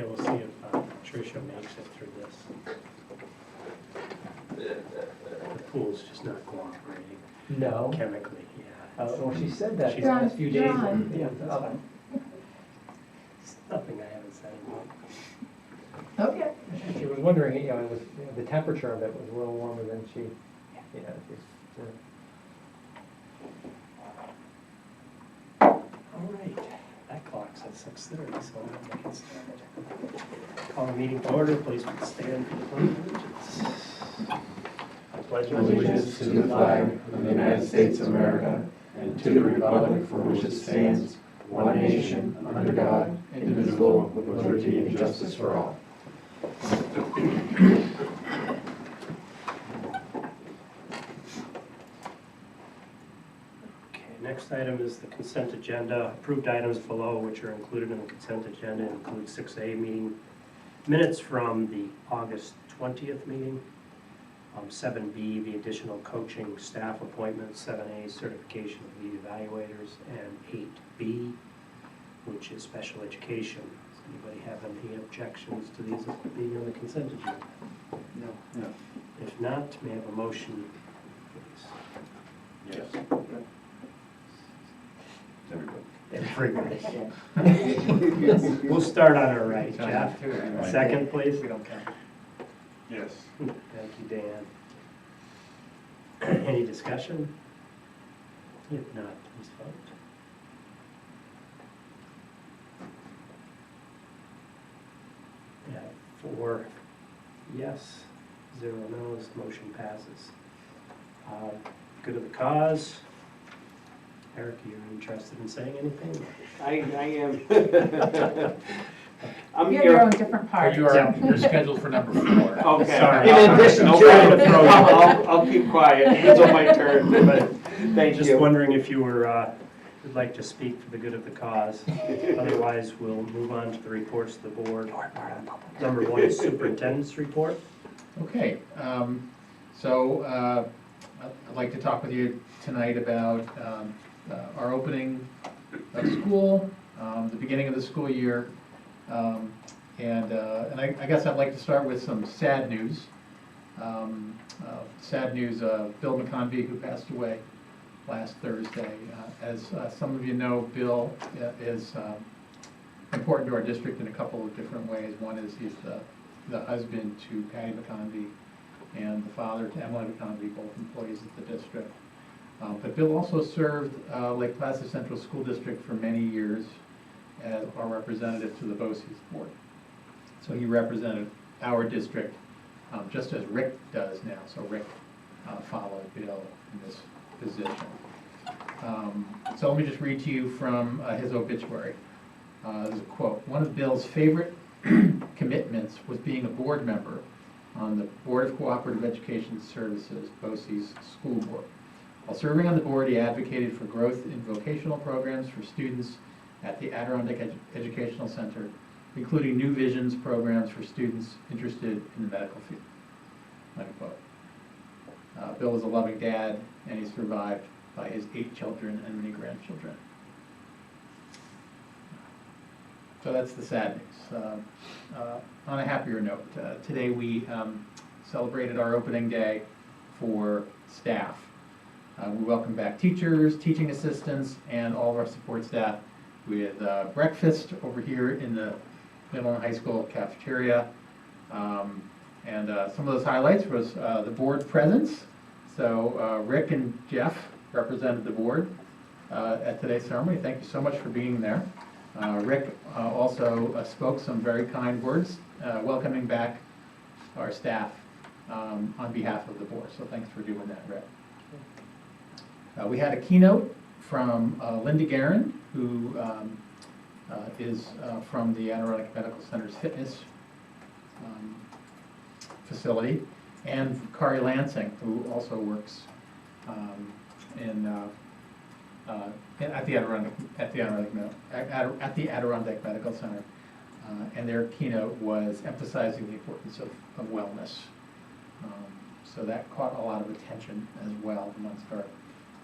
we'll see if Tricia makes it through this. The pool's just not cooperating No. chemically, yeah. Well, she said that She's the last few days. John. Yeah, that's fine. It's nothing I haven't said about. Okay. She was wondering, it was, the temperature of it was a little warmer than she, All right, that clock's at 6:30, so I'm gonna get started. Call the meeting to order, please stand for the pledge of allegiance. I pledge Allegiance to the flag of the United States of America and to the republic for which it stands, one nation, under God, indivisible, with liberty and justice for all. Okay, next item is the consent agenda. Approved items below, which are included in the consent agenda, include 6A meeting minutes from the August 20th meeting. 7B, the additional coaching staff appointments, 7A, certification of lead evaluators, and 8B, which is special education. Does anybody have any objections to these being on the consent agenda? No. If not, may I have a motion, please? Yes. Everybody. We'll start on our right. Jeff, second, please. we don't count. Yes. Thank you, Dan. Any discussion? If not, please vote. Yeah, 4 yes, 0 no's, motion passes. Good of the cause. Eric, are you interested in saying anything? I am. I'm You're your own here. different part. You're scheduled for number 4. Okay. Sorry. In addition to, Trying to throw you. I'll keep quiet until my turn, but thank Just you. wondering if you would like to speak for the good of the cause. Otherwise, we'll move on to the reports of the board. Number 1 is Superintendent's Report. Okay, so I'd like to talk with you tonight about our opening of school, the beginning of the school year, and I guess I'd like to start with some sad news. Sad news, Bill McConvey, who passed away last Thursday. As some of you know, Bill is important to our district in a couple of different ways. One is he's the husband to Patty McConvey and the father to Emily McConvey, both employees at the district. But Bill also served Lake Placid Central School District for many years as our representative to the BOCES board. So he represented our district just as Rick does now. So Rick followed Bill in this position. So let me just read to you from his obituary. There's a quote. "One of Bill's favorite commitments was being a board member on the Board of Cooperative Education Services, BOCES School Board. While serving on the board, he advocated for growth in vocational programs for students at the Adirondack Educational Center, including New Visions programs for students interested in the medical field." Unquote. Bill was a loving dad, and he's survived by his 8 children and many grandchildren. So that's the sad news. On a happier note, today we celebrated our opening day for staff. We welcome back teachers, teaching assistants, and all of our support staff with breakfast over here in the middle and high school cafeteria. And some of those highlights was the board presence. So Rick and Jeff represented the board at today's ceremony. Thank you so much for being there. Rick also spoke some very kind words welcoming back our staff on behalf of the board. So thanks for doing that, Rick. We had a keynote from Linda Guerin, who is from the Adirondack Medical Center's fitness facility, and Kari Lansing, who also works at the Adirondack Medical Center, and their keynote was emphasizing the importance of wellness. So that caught a lot of attention as well amongst our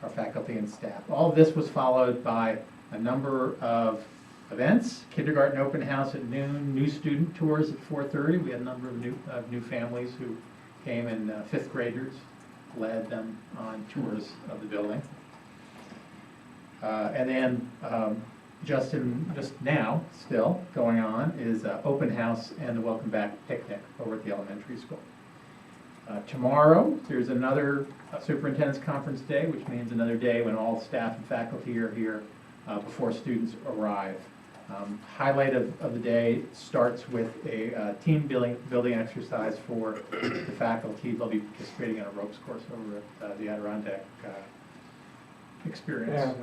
faculty and staff. All of this was followed by a number of events, kindergarten open house at noon, new student tours at 4:30. We had a number of new families who came, and fifth graders led them on tours of the building. And then just now, still going on, is open house and the welcome back picnic over at the elementary school. Tomorrow, there's another superintendent's conference day, which means another day when all staff and faculty are here before students arrive. Highlight of the day starts with a team building exercise for the faculty. They'll be participating in a ropes course over at the Adirondack experience.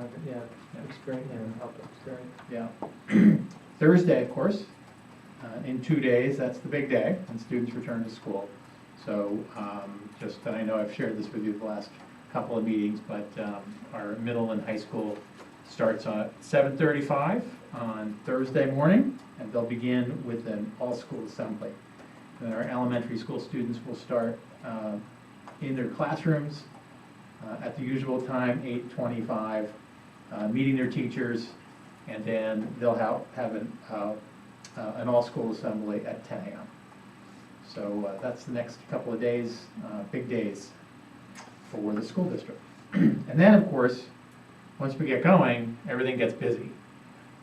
Yeah. Thursday, of course, in 2 days, that's the big day, and students return to school. So I know I've shared this with you the last couple of meetings, but our middle and high school starts at 7:35 on Thursday morning, and they'll begin with an all-school assembly. And our elementary school students will start in their classrooms at the usual time, 8:25, meeting their teachers, and then they'll have an all-school assembly at 10 a.m. So that's the next couple of days, big days for the school district. And then, of course, once we get going, everything gets busy,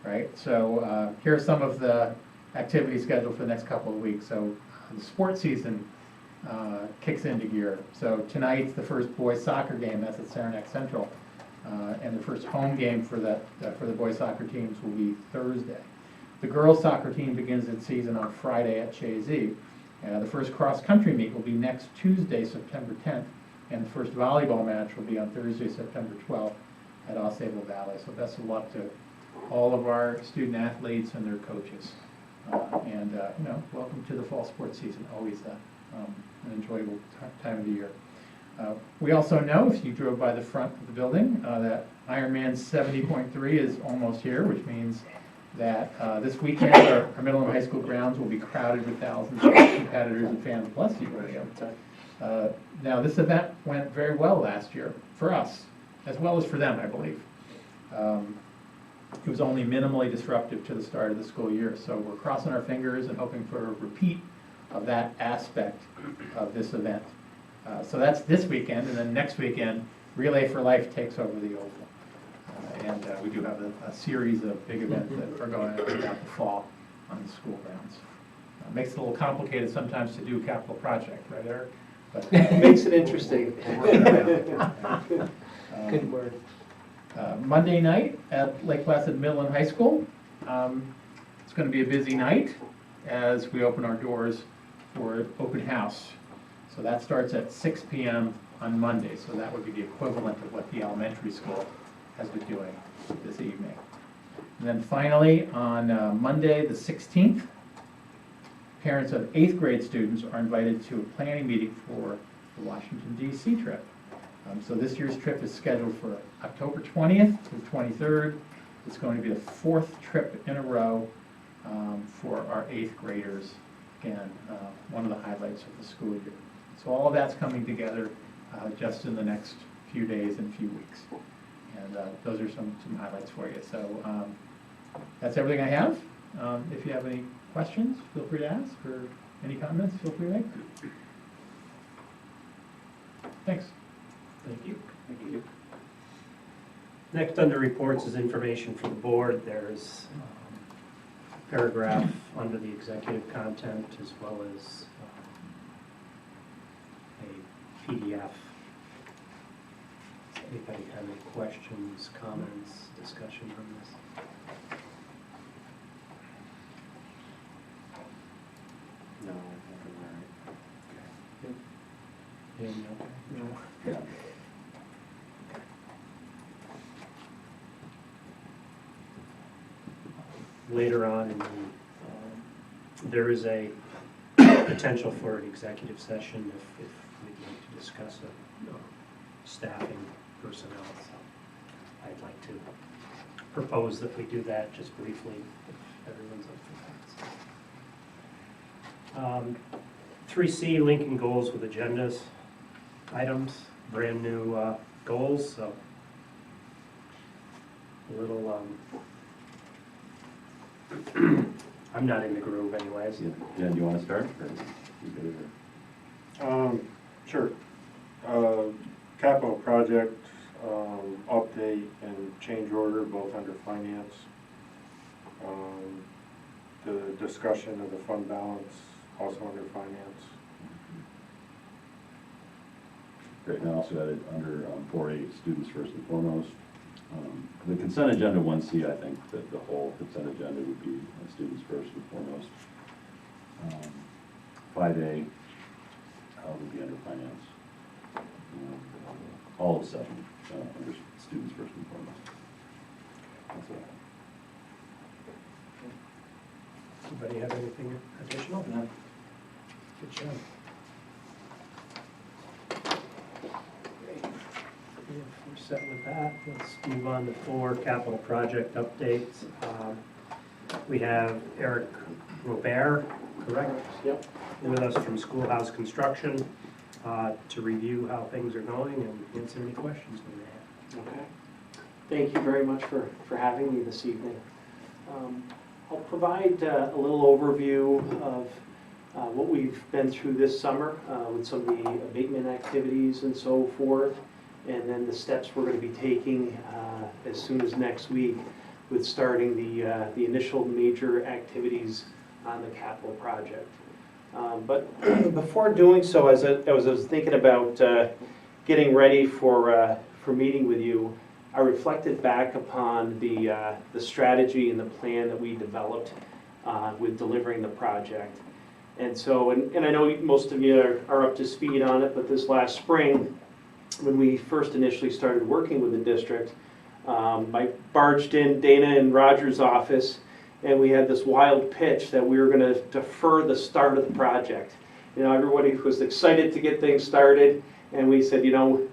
right? So here are some of the activities scheduled for the next couple of weeks. So the sports season kicks into gear. So tonight's the first boys soccer game, that's at Saranac Central. And the first home game for the boys soccer teams will be Thursday. The girls soccer team begins its season on Friday at Chazy. The first cross-country meet will be next Tuesday, September 10th, and the first volleyball match will be on Thursday, September 12th at Osable Valley. So best of luck to all of our student athletes and their coaches. Welcome to the fall sports season, always an enjoyable time of the year. We also know, if you drove by the front of the building, that Ironman 70.3 is almost here, which means that this weekend our middle and high school grounds will be crowded with thousands of competitors and fans. Bless you. Now, this event went very well last year for us, as well as for them, I believe. It was only minimally disruptive to the start of the school year, so we're crossing our fingers and hoping for a repeat of that aspect of this event. So that's this weekend, and then next weekend, Relay for Life takes over the Oval. And we do have a series of big events that are going on throughout the fall on the school grounds. Makes it a little complicated sometimes to do a capital project, right, Eric? But Makes it interesting. Good word. Monday night at Lake Placid Middle and High School. It's going to be a busy night as we open our doors for open house. So that starts at 6 p.m. on Monday, so that would be the equivalent of what the elementary school has been doing this evening. And then finally, on Monday the 16th, parents of 8th grade students are invited to a planning meeting for the Washington, D.C. trip. So this year's trip is scheduled for October 20th to the 23rd. It's going to be the 4th trip in a row for our 8th graders. Again, one of the highlights of the school year. So all of that's coming together just in the next few days and few weeks. And those are some highlights for you. So that's everything I have. If you have any questions, feel free to ask, or any comments, feel free to make. Thanks. Thank you. Thank you. Next, under reports, is information for the board. There's a paragraph under the executive content, as well as a PDF. Does anybody have any questions, comments, discussion on this? No, No. Later on in the, there is a potential for an executive session if we'd like to discuss staffing personnel. So I'd like to propose that we do that just briefly, if everyone's up for that. 3C, linking goals with agendas items, brand new goals, so a little I'm not in the groove anyways. Yeah, Jen, do you want to start? Or you good, or- Sure. Capital project, update and change order, both under finance. The discussion of the fund balance, also under finance. Great, and I also added under 4A, students first and foremost. The consent agenda 1C, I think that the whole consent agenda would be students first and foremost. 5A would be under finance. All of 7 under students first and foremost. That's all. Anybody have anything additional? No. Good job. Great. If we're set with that, let's move on to 4 capital project updates. We have Eric Robert, correct? Yep. With us from Schoolhouse Construction to review how things are going and answer any questions we may have. Okay. Thank you very much for having me this evening. I'll provide a little overview of what we've been through this summer with some of the abatement activities and so forth, and then the steps we're going to be taking as soon as next week with starting the initial major activities on the capital project. But before doing so, as I was thinking about getting ready for meeting with you, I reflected back upon the strategy and the plan that we developed with delivering the project. And so, and I know most of you are up to speed on it, but this last spring, when we first initially started working with the district, I barged in Dana and Roger's office, and we had this wild pitch that we were going to defer the start of the project. You know, everybody was excited to get things started, and we said, you know,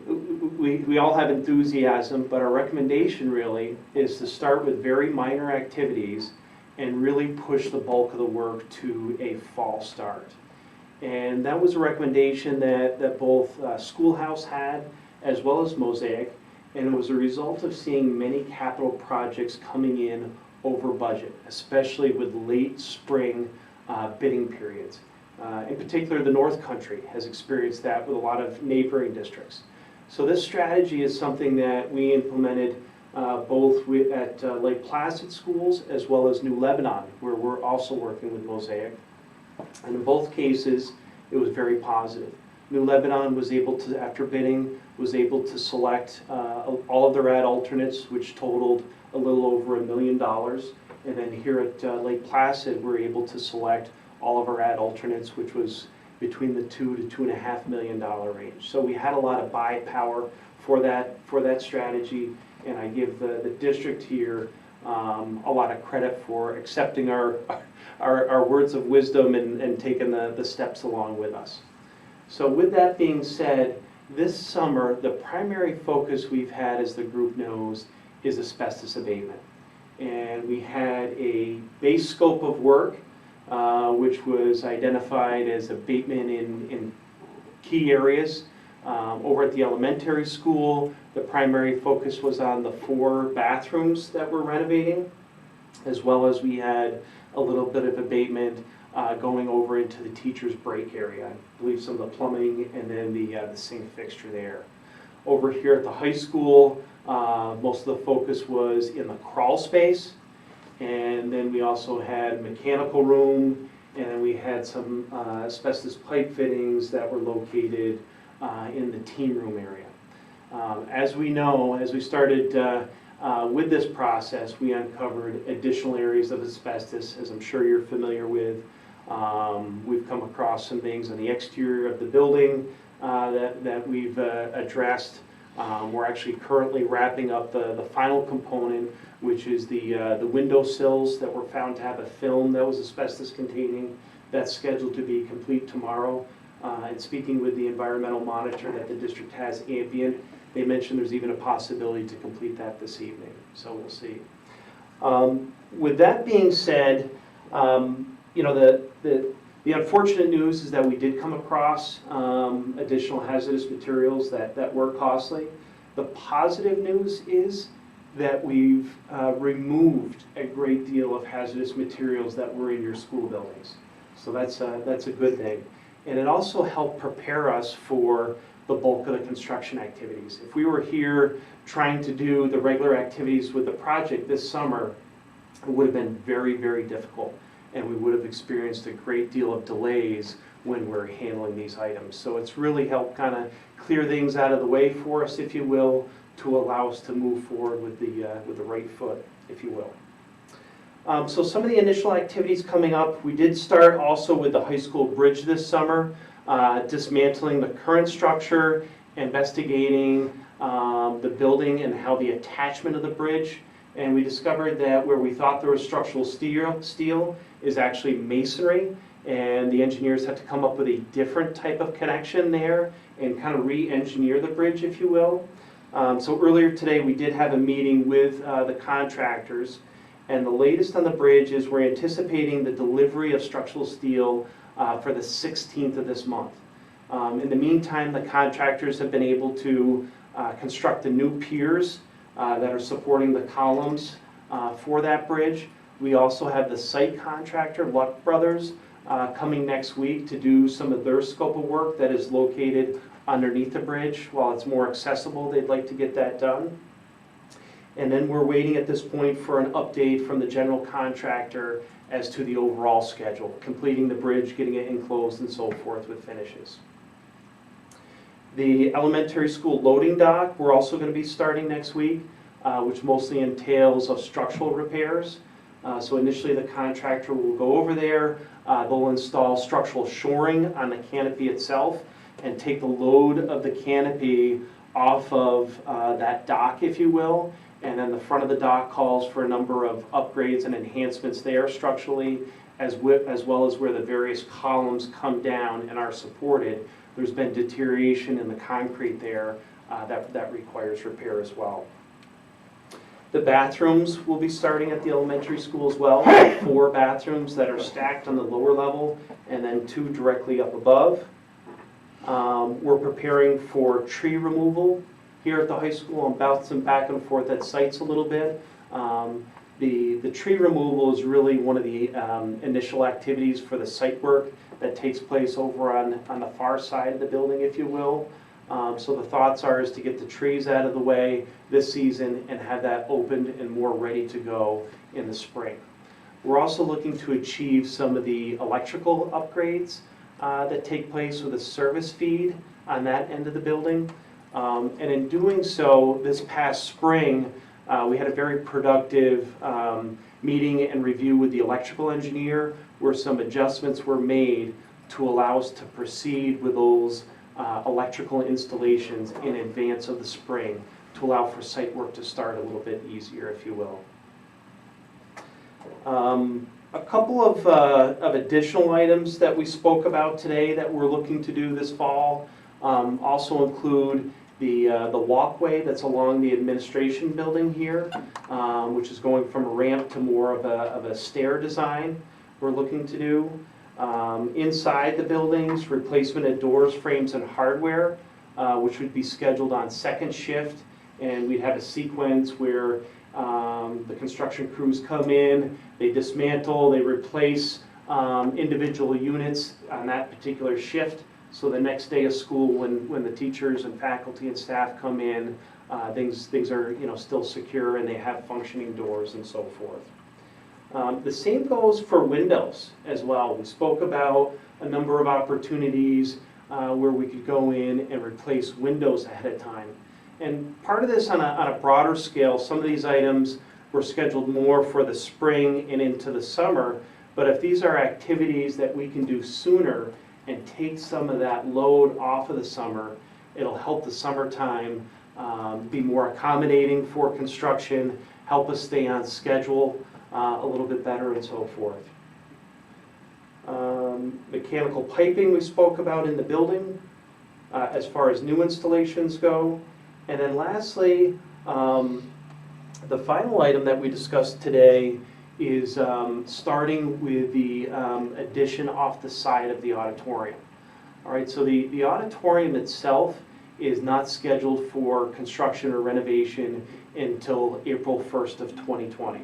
we all have enthusiasm, but our recommendation really is to start with very minor activities and really push the bulk of the work to a fall start. And that was a recommendation that both Schoolhouse had as well as Mosaic, and it was a result of seeing many capital projects coming in over budget, especially with late spring bidding periods. In particular, the North Country has experienced that with a lot of neighboring districts. So this strategy is something that we implemented both at Lake Placid schools as well as New Lebanon, where we're also working with Mosaic. And in both cases, it was very positive. New Lebanon was able to, after bidding, was able to select all of their ad alternates, which totaled a little over $1 million. And then here at Lake Placid, we're able to select all of our ad alternates, which was between the $2 to $2.5 million range. So we had a lot of buy power for that strategy, and I give the district here a lot of credit for accepting our words of wisdom and taking the steps along with us. So with that being said, this summer, the primary focus we've had, as the group knows, is asbestos abatement. And we had a base scope of work, which was identified as abatement in key areas. Over at the elementary school, the primary focus was on the 4 bathrooms that we're renovating, as well as we had a little bit of abatement going over into the teacher's break area. I believe some of the plumbing and then the sink fixture there. Over here at the high school, most of the focus was in the crawl space, and then we also had mechanical room, and then we had some asbestos pipe fittings that were located in the team room area. As we know, as we started with this process, we uncovered additional areas of asbestos, as I'm sure you're familiar with. We've come across some things on the exterior of the building that we've addressed. We're actually currently wrapping up the final component, which is the window sills that were found to have a film that was asbestos containing. That's scheduled to be complete tomorrow. And speaking with the environmental monitor that the district has, ambient, they mentioned there's even a possibility to complete that this evening. So we'll see. With that being said, you know, the unfortunate news is that we did come across additional hazardous materials that were costly. The positive news is that we've removed a great deal of hazardous materials that were in your school buildings. So that's a good thing. And it also helped prepare us for the bulk of the construction activities. If we were here trying to do the regular activities with the project this summer, it would have been very, very difficult. And we would have experienced a great deal of delays when we're handling these items. So it's really helped kind of clear things out of the way for us, if you will, to allow us to move forward with the right foot, if you will. So some of the initial activities coming up, we did start also with the high school bridge this summer, dismantling the current structure, investigating the building and how the attachment of the bridge. And we discovered that where we thought there was structural steel is actually masonry, and the engineers had to come up with a different type of connection there and kind of re-engineer the bridge, if you will. So earlier today we did have a meeting with the contractors, and the latest on the bridge is we're anticipating the delivery of structural steel for the 16th of this month. In the meantime, the contractors have been able to construct the new piers that are supporting the columns for that bridge. We also have the site contractor, Luck Brothers, coming next week to do some of their scope of work that is located underneath the bridge. While it's more accessible, they'd like to get that done. And then we're waiting at this point for an update from the general contractor as to the overall schedule, completing the bridge, getting it enclosed and so forth with finishes. The elementary school loading dock, we're also going to be starting next week, which mostly entails of structural repairs. So initially the contractor will go over there, they'll install structural shoring on the canopy itself and take the load of the canopy off of that dock, if you will. And then the front of the dock calls for a number of upgrades and enhancements there structurally, as well as where the various columns come down and are supported. There's been deterioration in the concrete there that requires repair as well. The bathrooms will be starting at the elementary school as well. 4 bathrooms that are stacked on the lower level and then 2 directly up above. We're preparing for tree removal here at the high school. I'm bouncing back and forth at sites a little bit. The tree removal is really one of the initial activities for the site work that takes place over on the far side of the building, if you will. So the thoughts are is to get the trees out of the way this season and have that opened and more ready to go in the spring. We're also looking to achieve some of the electrical upgrades that take place with a service feed on that end of the building. And in doing so, this past spring, we had a very productive meeting and review with the electrical engineer where some adjustments were made to allow us to proceed with those electrical installations in advance of the spring to allow for site work to start a little bit easier, if you will. A couple of additional items that we spoke about today that we're looking to do this fall also include the walkway that's along the administration building here, which is going from a ramp to more of a stair design we're looking to do. Inside the buildings, replacement of doors, frames, and hardware, which would be scheduled on second shift, and we'd have a sequence where the construction crews come in, they dismantle, they replace individual units on that particular shift. So the next day of school, when the teachers and faculty and staff come in, things are still secure and they have functioning doors and so forth. The same goes for windows as well. We spoke about a number of opportunities where we could go in and replace windows ahead of time. And part of this on a broader scale, some of these items were scheduled more for the spring and into the summer, but if these are activities that we can do sooner and take some of that load off of the summer, it'll help the summertime be more accommodating for construction, help us stay on schedule a little bit better and so forth. Mechanical piping we spoke about in the building as far as new installations go. And then lastly, the final item that we discussed today is starting with the addition off the side of the auditorium. All right, so the auditorium itself is not scheduled for construction or renovation until April 1st of 2020.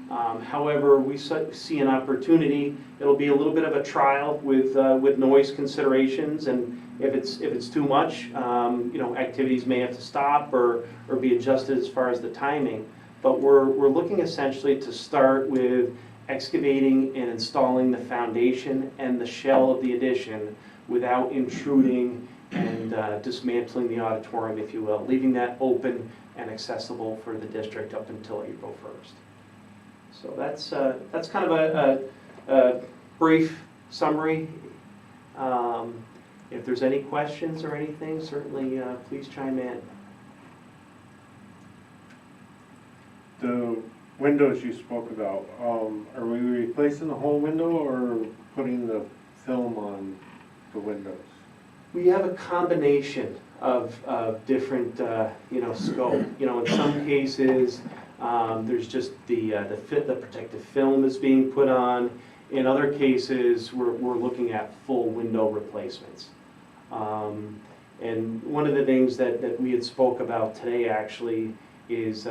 However, we see an opportunity. It'll be a little bit of a trial with noise considerations, and if it's too much, activities may have to stop or be adjusted as far as the timing. But we're looking essentially to start with excavating and installing the foundation and the shell of the addition without intruding and dismantling the auditorium, if you will, leaving that open and accessible for the district up until April 1st. So that's kind of a brief summary. If there's any questions or anything, certainly please chime in. The windows you spoke about, are we replacing the whole window or putting the film on the windows? We have a combination of different, scope. In some cases, there's just the protective film is being put on. In other cases, we're looking at full window replacements. And one of the things that we had spoke about today actually is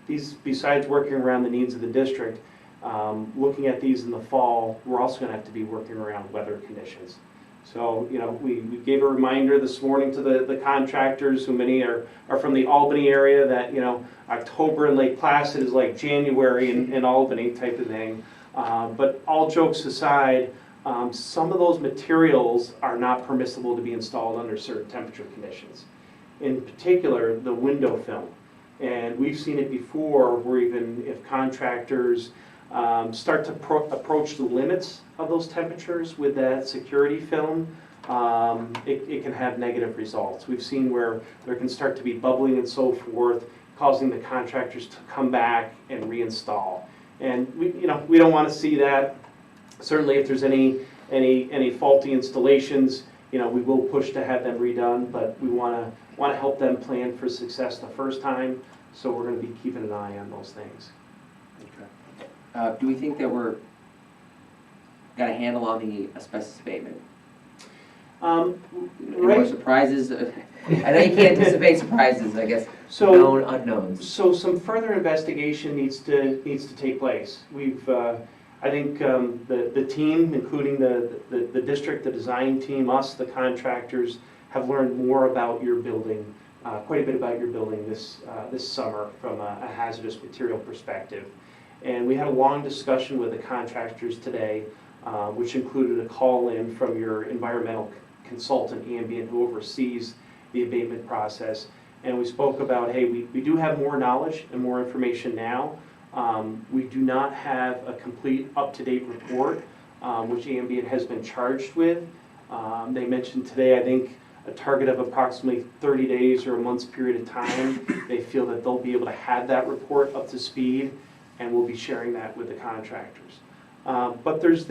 these, besides working around the needs of the district, looking at these in the fall, we're also going to have to be working around weather conditions. So, we gave a reminder this morning to the contractors, who many are from the Albany area, that, October in Lake Placid is like January in Albany type of thing. But all jokes aside, some of those materials are not permissible to be installed under certain temperature conditions. In particular, the window film. And we've seen it before where even if contractors start to approach the limits of those temperatures with that security film, it can have negative results. We've seen where there can start to be bubbling and so forth, causing the contractors to come back and reinstall. And we don't want to see that. Certainly, if there's any faulty installations, we will push to have them redone. But we want to help them plan for success the first time. So we're going to be keeping an eye on those things. Okay. Do we think that we're got a handle on the asbestos abatement? Any more surprises? I know you can't anticipate surprises, I guess. So, known unknowns. So some further investigation needs to take place. We've, I think, the team, including the district, the design team, us, the contractors, have learned more about your building, quite a bit about your building this summer from a hazardous material perspective. And we had a long discussion with the contractors today, which included a call in from your environmental consultant, Ambient, who oversees the abatement process. And we spoke about, hey, we do have more knowledge and more information now. We do not have a complete up-to-date report, which Ambient has been charged with. They mentioned today, I think, a target of approximately 30 days or a month's period of time. They feel that they'll be able to have that report up to speed, and we'll be sharing that with the contractors. But there's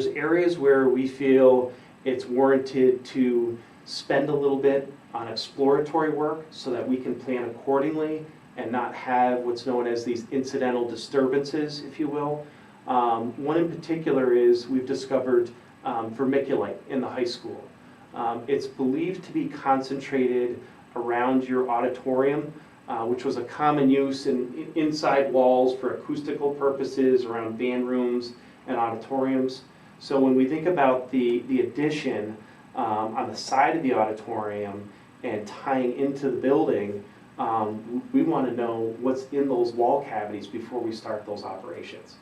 areas where we feel it's warranted to spend a little bit on exploratory work so that we can plan accordingly and not have what's known as these incidental disturbances, if you will. One in particular is we've discovered vermiculite in the high school. It's believed to be concentrated around your auditorium, which was a common use in inside walls for acoustical purposes around band rooms and auditoriums. So when we think about the addition on the side of the auditorium and tying into the building, we want to know what's in those wall cavities before we start those operations.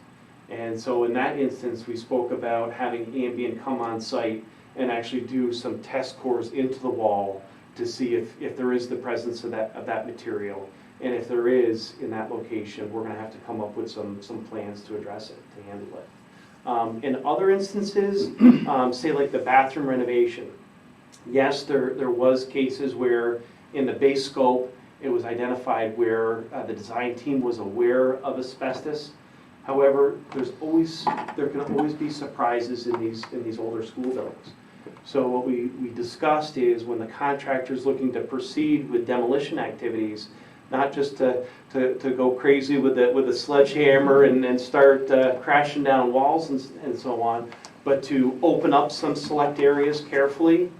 And so in that instance, we spoke about having Ambient come on site and actually do some test cores into the wall to see if there is the presence of that material. And if there is in that location, we're going to have to come up with some plans to address it, to handle it. In other instances, say like the bathroom renovation, yes, there was cases where in the base scope it was identified where the design team was aware of asbestos. However, there can always be surprises in these older school buildings. So what we discussed is when the contractor is looking to proceed with demolition activities, not just to go crazy with a sledgehammer and start crashing down walls and so on, but to open up some select areas carefully,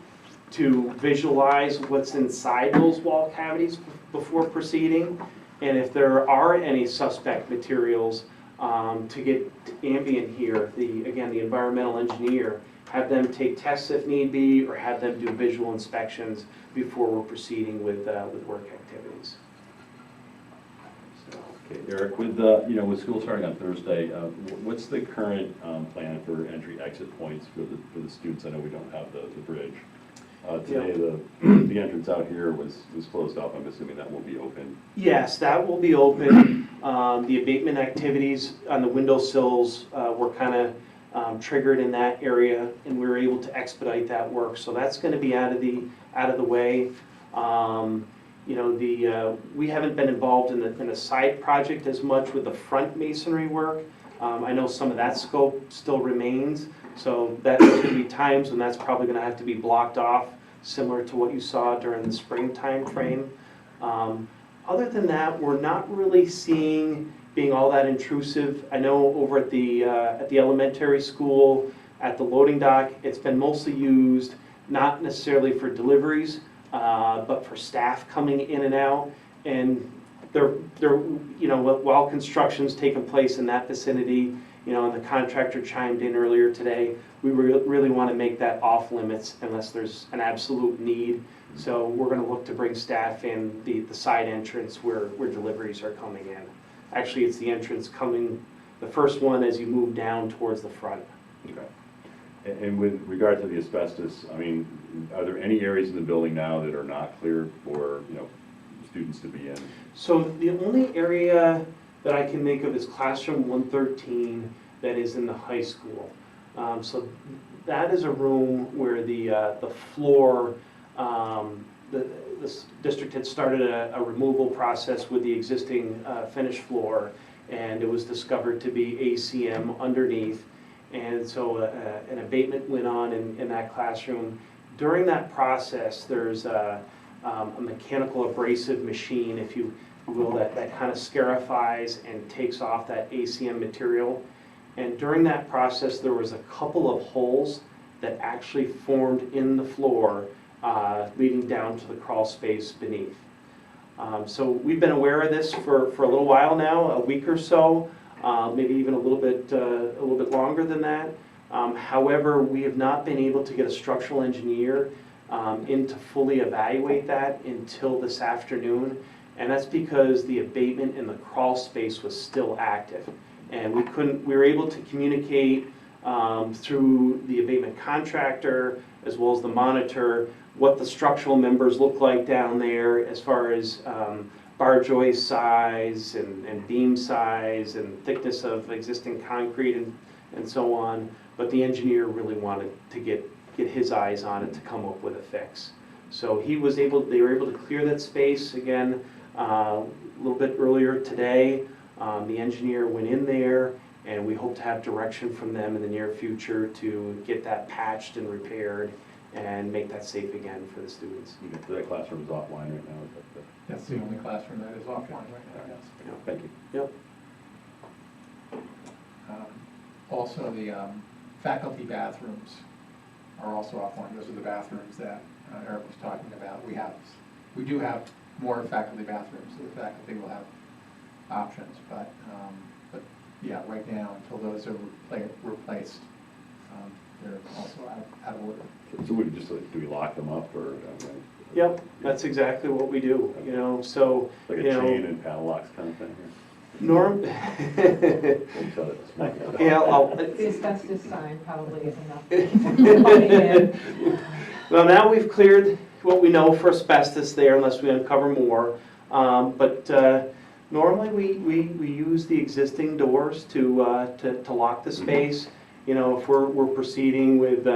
to visualize what's inside those wall cavities before proceeding. And if there are any suspect materials, to get ambient here, again, the environmental engineer, have them take tests if need be, or have them do visual inspections before we're proceeding with work activities. So, Okay, Eric, with, with school starting on Thursday, what's the current plan for entry/exit points for the students? I know we don't have the bridge. Today, the entrance out here was closed off. I'm assuming that will be open. Yes, that will be open. The abatement activities on the windowsills were kind of triggered in that area, and we were able to expedite that work. So that's going to be out of the way. We haven't been involved in a side project as much with the front masonry work. I know some of that scope still remains. So there's going to be times when that's probably going to have to be blocked off, similar to what you saw during the spring time frame. Other than that, we're not really seeing being all that intrusive. I know over at the elementary school, at the loading dock, it's been mostly used not necessarily for deliveries, but for staff coming in and out. And while construction's taking place in that vicinity, and the contractor chimed in earlier today, we really want to make that off limits unless there's an absolute need. So we're going to look to bring staff in the side entrance where deliveries are coming in. Actually, it's the entrance coming, the first one as you move down towards the front. Okay. And with regard to the asbestos, I mean, are there any areas in the building now that are not clear for, students to be in? So the only area that I can think of is classroom 113 that is in the high school. So that is a room where the floor, the district had started a removal process with the existing finished floor, and it was discovered to be ACM underneath. And so an abatement went on in that classroom. During that process, there's a mechanical abrasive machine, if you will, that kind of scarifies and takes off that ACM material. And during that process, there was a couple of holes that actually formed in the floor, leading down to the crawl space beneath. So we've been aware of this for a little while now, a week or so, maybe even a little bit longer than that. However, we have not been able to get a structural engineer in to fully evaluate that until this afternoon. And that's because the abatement in the crawl space was still active. And we were able to communicate through the abatement contractor as well as the monitor what the structural members look like down there as far as bar joist size and beam size and thickness of existing concrete and so on. But the engineer really wanted to get his eyes on it to come up with a fix. So they were able to clear that space again a little bit earlier today. The engineer went in there, and we hope to have direction from them in the near future to get that patched and repaired and make that safe again for the students. Okay, so that classroom is offline right now? Is that That's the only classroom that is offline right now, yes. Thank you. Yep. Also, the faculty bathrooms are also offline. Those are the bathrooms that Eric was talking about. We do have more faculty bathrooms, so the faculty will have options, but yeah, right now, until those are replaced, they're also out of order. So we just, do we lock them up or? Yep, that's exactly what we do, so. Like a chain and padlocks kind of thing? Norm? Yeah, The asbestos sign probably is enough. Well, now we've cleared what we know for asbestos there, unless we uncover more. But normally we use the existing doors to lock the space. If we're proceeding with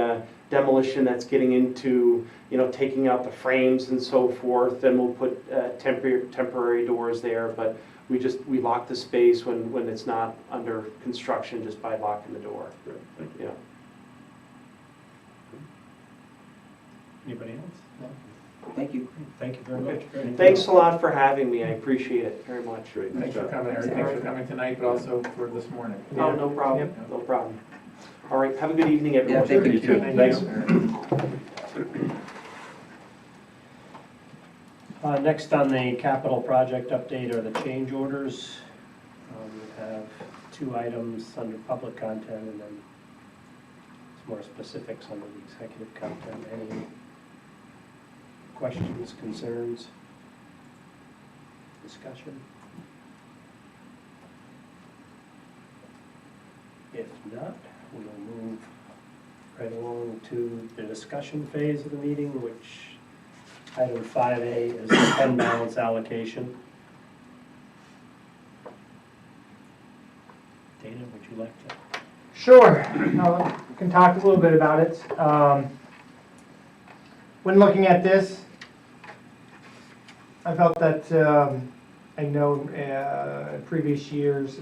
demolition that's getting into taking out the frames and so forth, then we'll put temporary doors there. But we lock the space when it's not under construction just by locking the door. Great, thank you. Yeah. Anybody else? Thank you. Thank you very much. Thanks a lot for having me. I appreciate it very much. Great, Thanks for coming, Eric. Thanks for coming tonight, but also for this morning. Oh, no problem. No problem. All right. Have a good evening, everyone. Yeah, thank you. Thanks. Next on the capital project update are the change orders. We have 2 items under public content and then some more specifics under the executive content. Any questions, concerns, discussion? If not, we'll move right along to the discussion phase of the meeting, which item 5A is the fund balance allocation. Dana, would you like to? Sure, I can talk a little bit about it. When looking at this, I felt that, I know in previous years,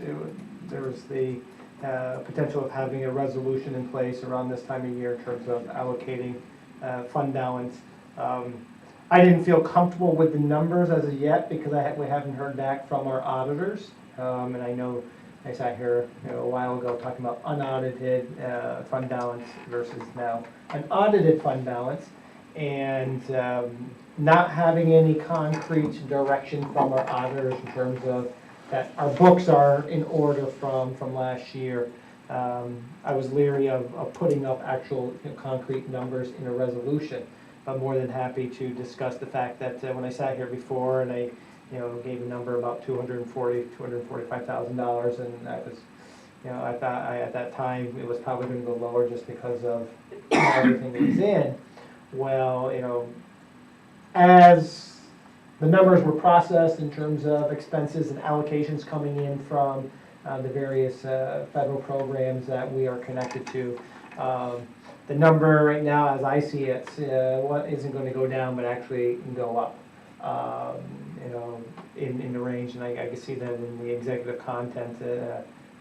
there was the potential of having a resolution in place around this time of year in terms of allocating fund balance. I didn't feel comfortable with the numbers as of yet because we haven't heard back from our auditors. And I know I sat here a while ago talking about unaudited fund balance versus now an audited fund balance, and not having any concrete direction from our auditors in terms of that our books are in order from last year. I was leery of putting up actual concrete numbers in a resolution. I'm more than happy to discuss the fact that when I sat here before and I gave a number about $245,000, and that was, I thought at that time it was probably going to go lower just because of everything that was in. Well, as the numbers were processed in terms of expenses and allocations coming in from the various federal programs that we are connected to, the number right now, as I see it, what isn't going to go down, but actually go up. In the range, and I can see that in the executive content,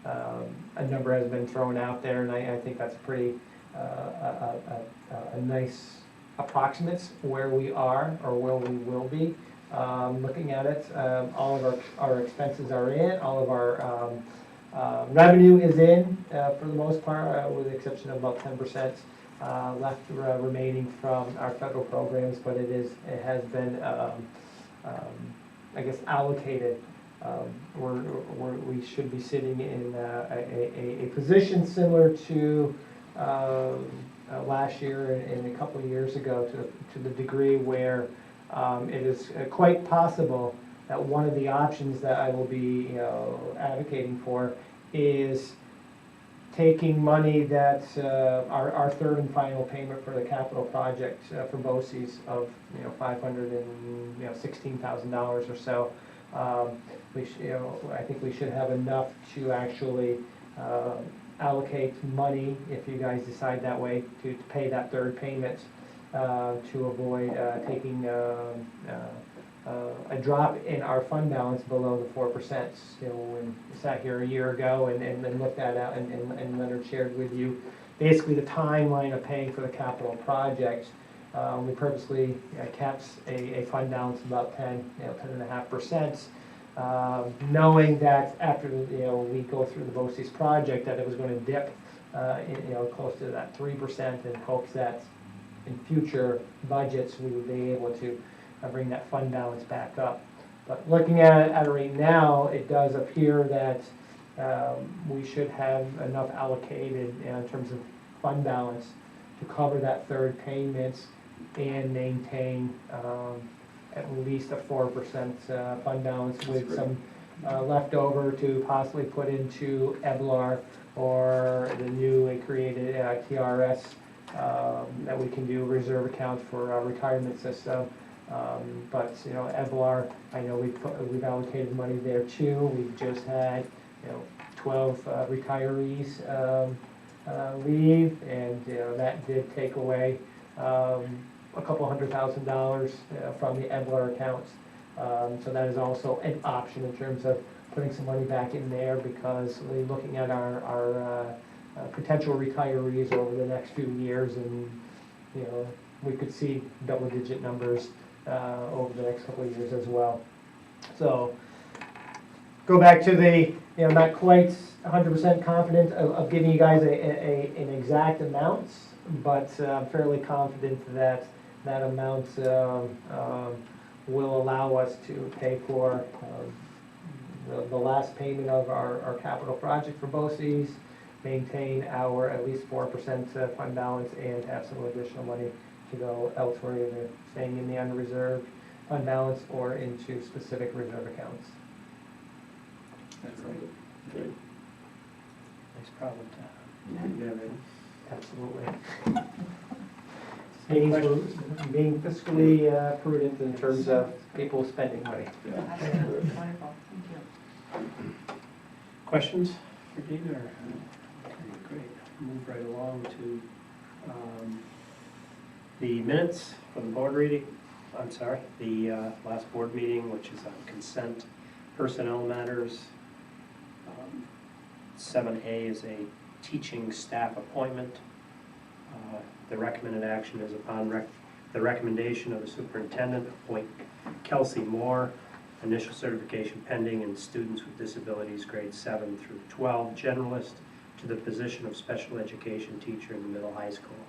a number has been thrown out there, and I think that's pretty a nice approximates where we are or where we will be. Looking at it, all of our expenses are in, all of our revenue is in for the most part, with the exception of about 10% left remaining from our federal programs, but it has been I guess allocated. We should be sitting in a position similar to last year and a couple of years ago, to the degree where it is quite possible that one of the options that I will be advocating for is taking money that our third and final payment for the capital project for BOCES of $516,000 or so. I think we should have enough to actually allocate money, if you guys decide that way, to pay that third payment, to avoid taking a drop in our fund balance below the 4%. When we sat here a year ago and then looked at it, and Leonard shared with you basically the timeline of paying for the capital project, we purposely kept a fund balance of about 10.5%, knowing that after we go through the BOCES project that it was going to dip close to that 3%, in hopes that in future budgets we would be able to bring that fund balance back up. But looking at it right now, it does appear that we should have enough allocated in terms of fund balance to cover that third payment and maintain at least a 4% fund balance, with some leftover to possibly put into EBLAR or the newly created TRS that we can do reserve account for our retirement system. But EBLAR, I know we've allocated money there too. We've just had 12 retirees leave, and that did take away a couple $100,000 from the EBLAR accounts. So that is also an option in terms of putting some money back in there, because we're looking at our potential retirees over the next few years, and we could see double-digit numbers over the next couple of years as well. So go back to the not quite 100% confident of giving you guys an exact amount, but I'm fairly confident that that amount will allow us to pay for the last payment of our capital project for BOCES, maintain our at least 4% fund balance, and have some additional money to go elsewhere, either staying in the unreserved fund balance or into specific reserve accounts. That's great. Nice problem to have. Yeah, man. Absolutely. Being fiscally prudent in terms of people spending money. Absolutely, wonderful, thank you. Questions for Dean, or? Okay, great. Move right along to the minutes for the board reading, I'm sorry, the last board meeting, which is on consent personnel matters. 7A is a teaching staff appointment. The recommended action is upon the recommendation of the superintendent, appoint Kelsey Moore, initial certification pending, in students with disabilities grades 7 through 12, generalist, to the position of special education teacher in the middle high school,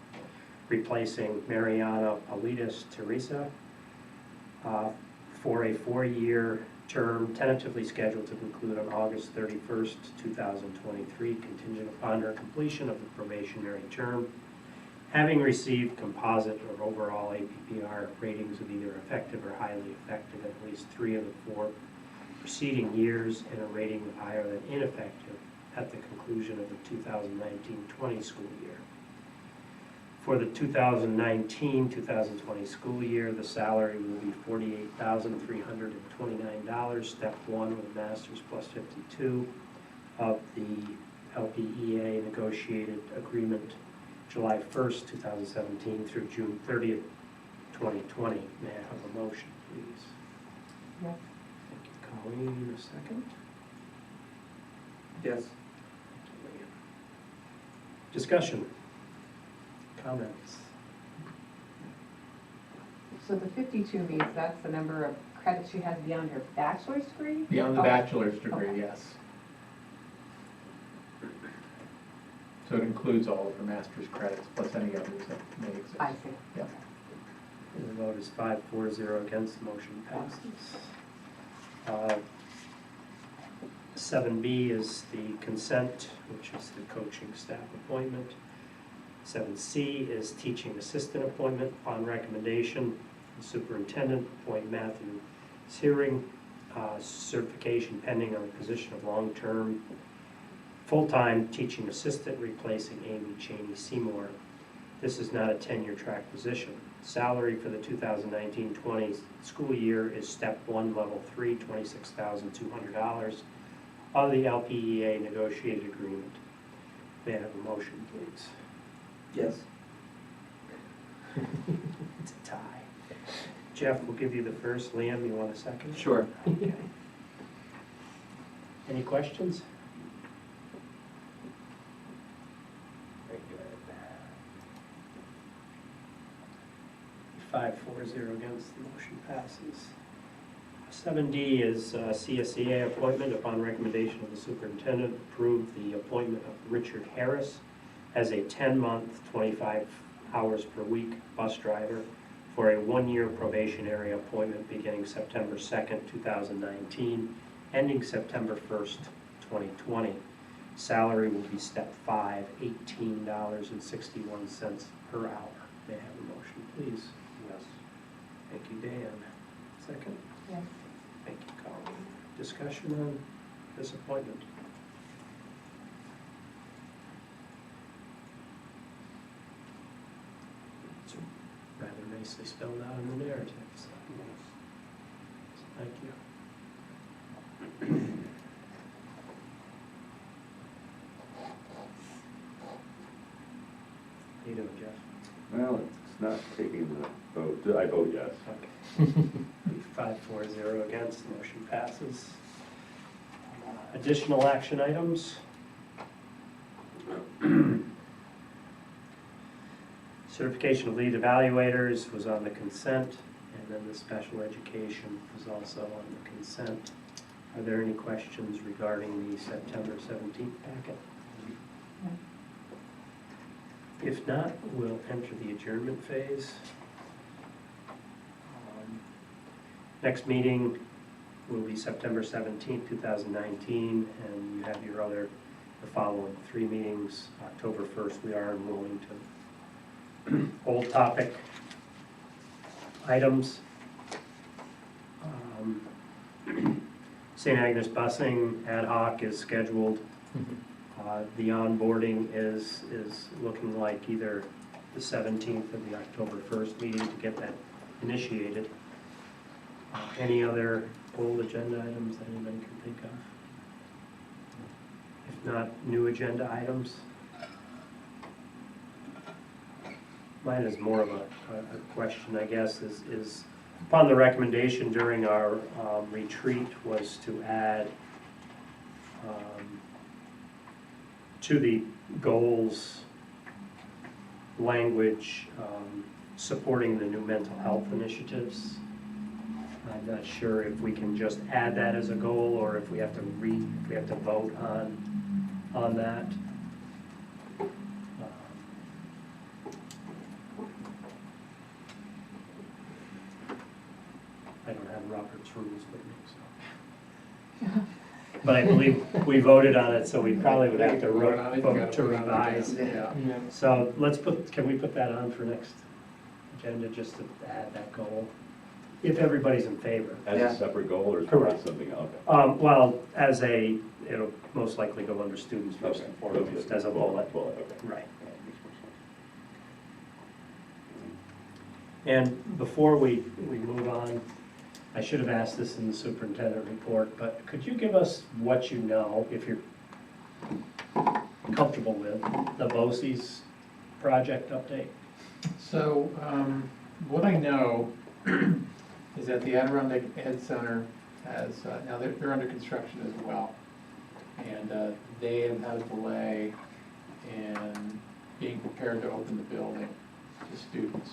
replacing Mariana Politis Teresa for a 4-year term tentatively scheduled to conclude on August 31st, 2023, contingent upon her completion of the probationary term, having received composite or overall APPR ratings of either effective or highly effective at least 3 of the 4 preceding years, and a rating higher than ineffective at the conclusion of the 2019-20 school year. For the 2019-2020 school year, the salary will be $48,329, step 1 with masters plus 52 of the LPEA negotiated agreement July 1st, 2017 through June 30th, 2020. May I have a motion, please? Yes. Thank you, Colleen. A second? Yes. Discussion? Comments? So the 52 means that's the number of credits she has beyond her bachelor's degree? Beyond the Oh, bachelor's degree, okay. yes. So it includes all of her master's credits plus any others that may exist. I see. Yep. The vote is 5-4-0 against, the motion passes. 7B is the consent, which is the coaching staff appointment. 7C is teaching assistant appointment. Upon recommendation, the superintendent appoint Matthew Searing, certification pending on the position of long-term full-time teaching assistant, replacing Amy Cheney Seymour. This is not a tenure track position. Salary for the 2019-20 school year is step 1, level 3, $26,200 of the LPEA negotiated agreement. May I have a motion, please? Yes. It's a tie. Jeff, we'll give you the first. Liam, you want a second? Sure. Okay. Any questions? Very good. 5-4-0 against, the motion passes. 7D is CSEA appointment. Upon recommendation of the superintendent, approve the appointment of Richard Harris as a 10-month, 25 hours per week bus driver for a 1-year probationary appointment beginning September 2nd, 2019, ending September 1st, 2020. Salary will be step 5, $18.61 per hour. May I have a motion, please? Yes. Thank you, Dan. Second? Yes. Thank you, Colleen. Discussion on this appointment? It's rather nicely spelled out in the narrative, so thank you. How you doing, Jeff? Well, it's not taking the vote. I vote yes. Okay. 5-4-0 against, the motion passes. Additional action items. Certification of lead evaluators was on the consent, and then the special education was also on the consent. Are there any questions regarding the September 17th packet? No. If not, we'll enter the adjournment phase. Next meeting will be September 17th, 2019, and you have the following 3 meetings. October 1st, we are in Wilmington. Old topic items. St. Agnes busing ad hoc is scheduled. The onboarding is looking like either the 17th or the October 1st meeting to get that initiated. Any other old agenda items that anybody can think of? If not, new agenda items? Mine is more of a question, I guess, is upon the recommendation during our retreat was to add to the goals language supporting the new mental health initiatives. I'm not sure if we can just add that as a goal or if we have to vote on that. I don't have Robert's rules with me, so. But I believe we voted on it, so we probably would have to vote to revise. Yeah. So can we put that on for next agenda, just to add that goal? If everybody's in favor. As Yeah. a separate goal or is Correct. it something, okay. Well, it'll most likely go under students first and foremost, as a bullet. Okay. Right. And before we move on, I should have asked this in the superintendent report, but could you give us what you know, if you're comfortable with, the BOCES project update? So, what I know is that the Adirondack Ed Center has, now they're under construction as well. And they have had a delay in being prepared to open the building to students.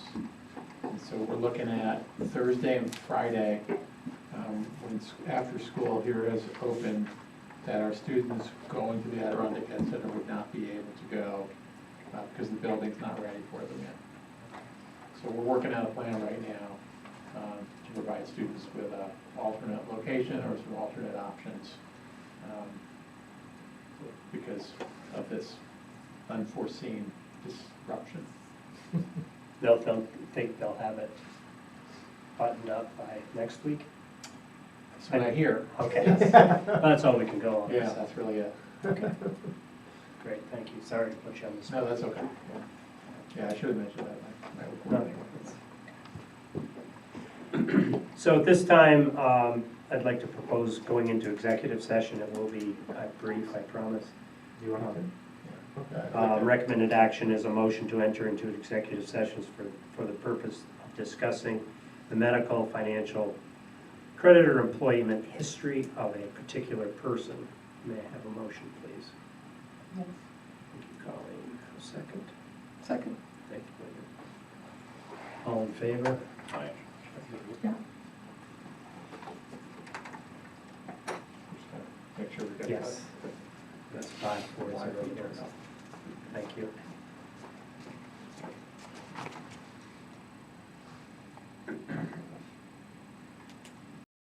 And so we're looking at Thursday and Friday, when after school here is open, that our students going to the Adirondack Ed Center would not be able to go because the building's not ready for them yet. So we're working out a plan right now to provide students with an alternate location or some alternate options because of this unforeseen disruption. They'll think they'll have it buttoned up by next week? That's what I hear. Okay. Yes. That's all we can go on. Yeah, that's really it. Okay. Great, thank you. Sorry to put you on the spot. No, that's okay. Yeah, I should have mentioned that in my report anyway. So at this time, I'd like to propose going into executive session. It will be brief, I promise. Do you want to? Recommended action is a motion to enter into executive sessions for the purpose of discussing the medical, financial, credit or employment history of a particular person. May I have a motion, please? Yes. Thank you, Colleen. A second. Second. Thank you, William. All in favor? Aye. Yeah. Make sure we get Yes. That's 5-4-0. Thank you.